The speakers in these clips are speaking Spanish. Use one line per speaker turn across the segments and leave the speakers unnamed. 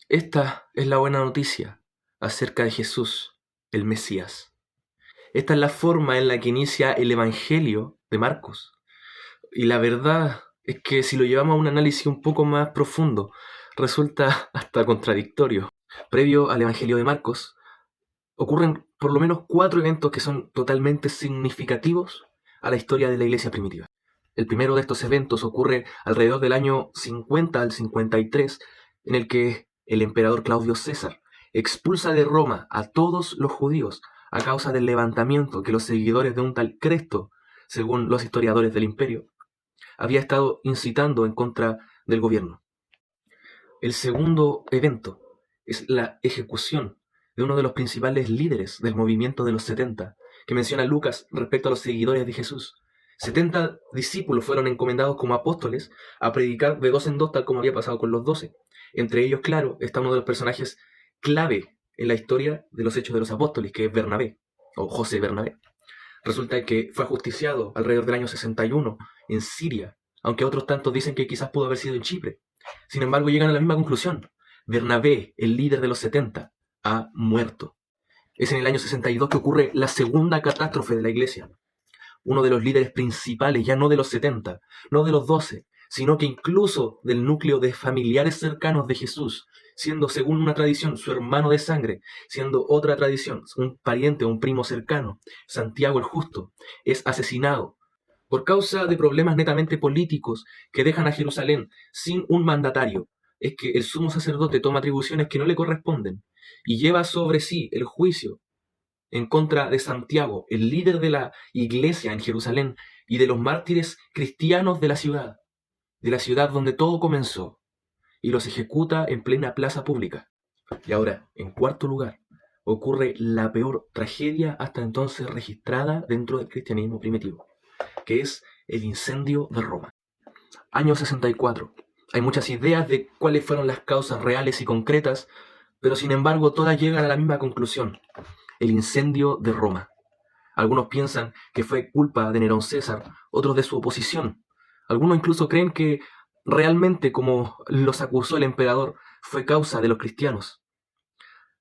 Esta es la buena noticia acerca de Jesús, el Mesías. Esta es la forma en la que inicia el Evangelio de Marcos. Y la verdad es que si lo llevamos a un análisis un poco más profundo, resulta hasta contradictorio. Previo al Evangelio de Marcos, ocurren por lo menos 4 eventos que son totalmente significativos a la historia de la iglesia primitiva. El primero de estos eventos ocurre alrededor del año 50 al 53, en el que el emperador Claudio César expulsa de Roma a todos los judíos a causa del levantamiento que los seguidores de un tal Cresto, según los historiadores del imperio, había estado incitando en contra del gobierno. El segundo evento es la ejecución de uno de los principales líderes del movimiento de los 70, que menciona Lucas respecto a los seguidores de Jesús. 70 discípulos fueron encomendados como apóstoles a predicar de dos en dos, tal como había pasado con los 12. Entre ellos, claro, está uno de los personajes clave en la historia de los Hechos de los Apóstoles, que es Bernabé, o José Bernabé. Resulta que fue ajusticiado alrededor del año 61 en Siria, aunque otros tantos dicen que quizás pudo haber sido en Chipre. Sin embargo, llegan a la misma conclusión. Bernabé, el líder de los 70, ha muerto. Es en el año 62 que ocurre la segunda catástrofe de la iglesia. Uno de los líderes principales, ya no de los 70, no de los 12, sino que incluso del núcleo de familiares cercanos de Jesús, siendo según una tradición su hermano de sangre, siendo otra tradición un pariente o un primo cercano, Santiago el Justo, es asesinado por causa de problemas netamente políticos que dejan a Jerusalén sin un mandatario. Es que el sumo sacerdote toma atribuciones que no le corresponden y lleva sobre sí el juicio en contra de Santiago, el líder de la iglesia en Jerusalén y de los mártires cristianos de la ciudad donde todo comenzó, y los ejecuta en plena plaza pública. Y ahora, en cuarto lugar, ocurre la peor tragedia hasta entonces registrada dentro del cristianismo primitivo, que es el incendio de Roma. Año 64. Hay muchas ideas de cuáles fueron las causas reales y concretas, pero sin embargo todas llegan a la misma conclusión: el incendio de Roma. Algunos piensan que fue culpa de Nerón César, otros de su oposición. Algunos incluso creen que realmente, como los acusó el emperador, fue causa de los cristianos.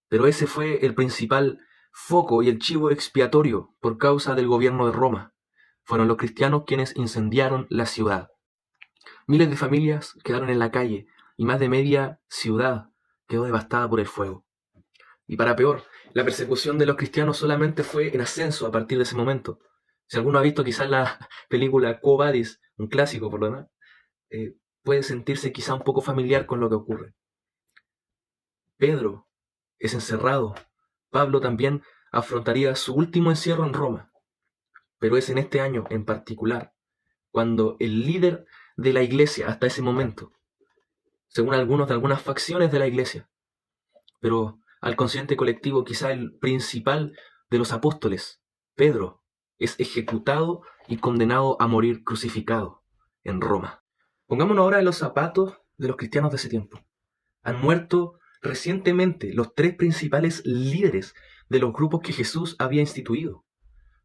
Pero ese fue el principal foco y el chivo expiatorio por causa del gobierno de Roma. Fueron los cristianos quienes incendiaron la ciudad. Miles de familias quedaron en la calle y más de media ciudad quedó devastada por el fuego. Y para peor, la persecución de los cristianos solamente fue en ascenso a partir de ese momento. Si alguno ha visto quizás la película Quo Vadis, un clásico por lo demás, puede sentirse quizá un poco familiar con lo que ocurre. Pedro es encerrado. Pablo también afrontaría su último encierro en Roma. Pero es en este año en particular cuando el líder de la iglesia hasta ese momento, según algunos de algunas facciones de la iglesia, pero al consciente colectivo quizá el principal de los apóstoles, Pedro, es ejecutado y condenado a morir crucificado en Roma. Pongámonos ahora en los zapatos de los cristianos de ese tiempo. Han muerto recientemente los 3 principales líderes de los grupos que Jesús había instituido.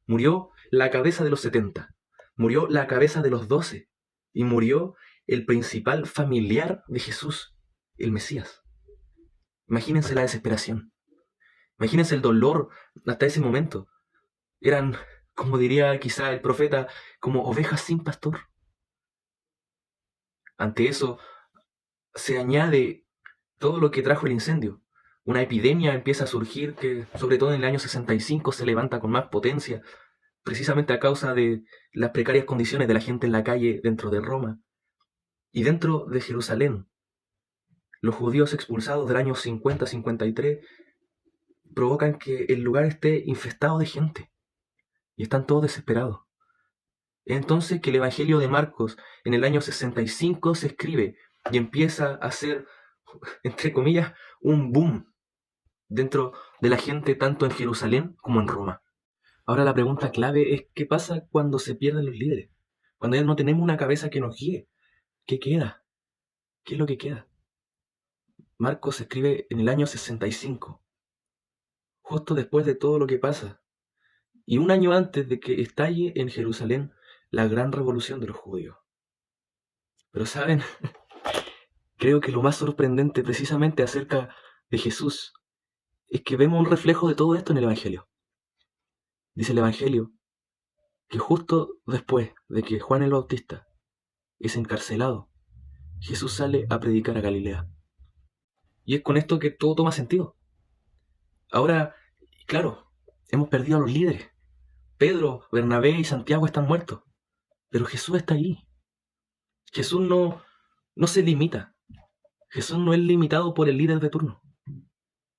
Murió la cabeza de los 70, murió la cabeza de los 12 y murió el principal familiar de Jesús, el Mesías. Imagínense la desesperación. Imagínense el dolor hasta ese momento. Eran, como diría quizá el profeta, como ovejas sin pastor. Ante eso se añade todo lo que trajo el incendio. Una epidemia empieza a surgir que, sobre todo en el año 65, se levanta con más potencia, precisamente a causa de las precarias condiciones de la gente en la calle dentro de Roma. Y dentro de Jerusalén, los judíos expulsados del año 50-53 provocan que el lugar esté infestado de gente. Y están todos desesperados. Entonces que el Evangelio de Marcos en el año 65 se escribe y empieza a ser, entre comillas, un boom dentro de la gente tanto en Jerusalén como en Roma. Ahora la pregunta clave es: ¿qué pasa cuando se pierden los líderes? Cuando ya no tenemos una cabeza que nos guíe. ¿Qué queda? ¿Qué es lo que queda? Marcos se escribe en el año 65, justo después de todo lo que pasa, y un año antes de que estalle en Jerusalén la gran revolución de los judíos. Pero saben, creo que lo más sorprendente precisamente acerca de Jesús es que vemos un reflejo de todo esto en el Evangelio. Dice el Evangelio que justo después de que Juan el Bautista es encarcelado, Jesús sale a predicar a Galilea. Y es con esto que todo toma sentido. Ahora, claro, hemos perdido a los líderes. Pedro, Bernabé y Santiago están muertos. Pero Jesús está ahí. Jesús no se limita. Jesús no es limitado por el líder de turno.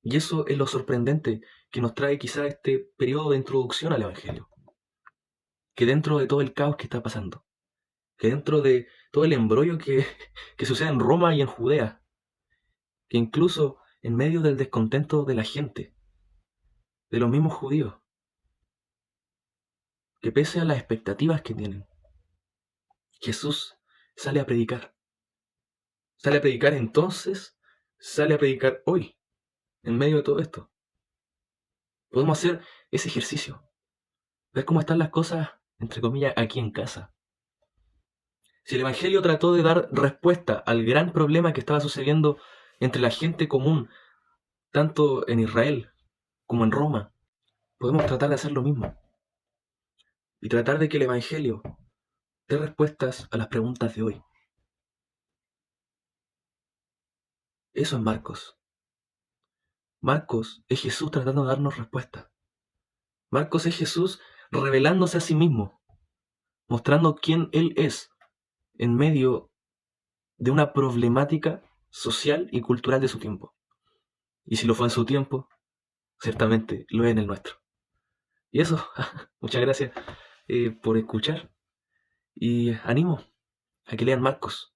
Y eso es lo sorprendente que nos trae quizá este periodo de introducción al Evangelio. Que dentro de todo el caos que está pasando, que dentro de todo el embrollo que sucede en Roma y en Judea, que incluso en medio del descontento de la gente, de los mismos judíos, que pese a las expectativas que tienen, Jesús sale a predicar. Sale a predicar entonces, sale a predicar hoy, en medio de todo esto. Podemos hacer ese ejercicio, ver cómo están las cosas, entre comillas, aquí en casa. Si el Evangelio trató de dar respuesta al gran problema que estaba sucediendo entre la gente común, tanto en Israel como en Roma, podemos tratar de hacer lo mismo. Y tratar de que el Evangelio dé respuestas a las preguntas de hoy. Eso es Marcos. Marcos es Jesús tratando de darnos respuestas. Marcos es Jesús revelándose a sí mismo, mostrando quién Él es en medio de una problemática social y cultural de su tiempo. Y si lo fue en su tiempo, ciertamente lo es en el nuestro. Y eso, muchas gracias por escuchar y animo a que lean Marcos.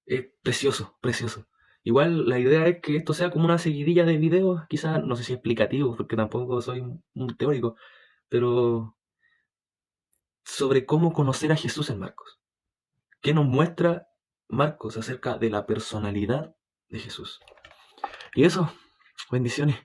Es precioso, precioso. Igual la idea es que esto sea como una seguidilla de videos, quizás, no sé si explicativo, porque tampoco soy un teórico, pero sobre cómo conocer a Jesús en Marcos. ¿Qué nos muestra Marcos acerca de la personalidad de Jesús? Y eso, bendiciones.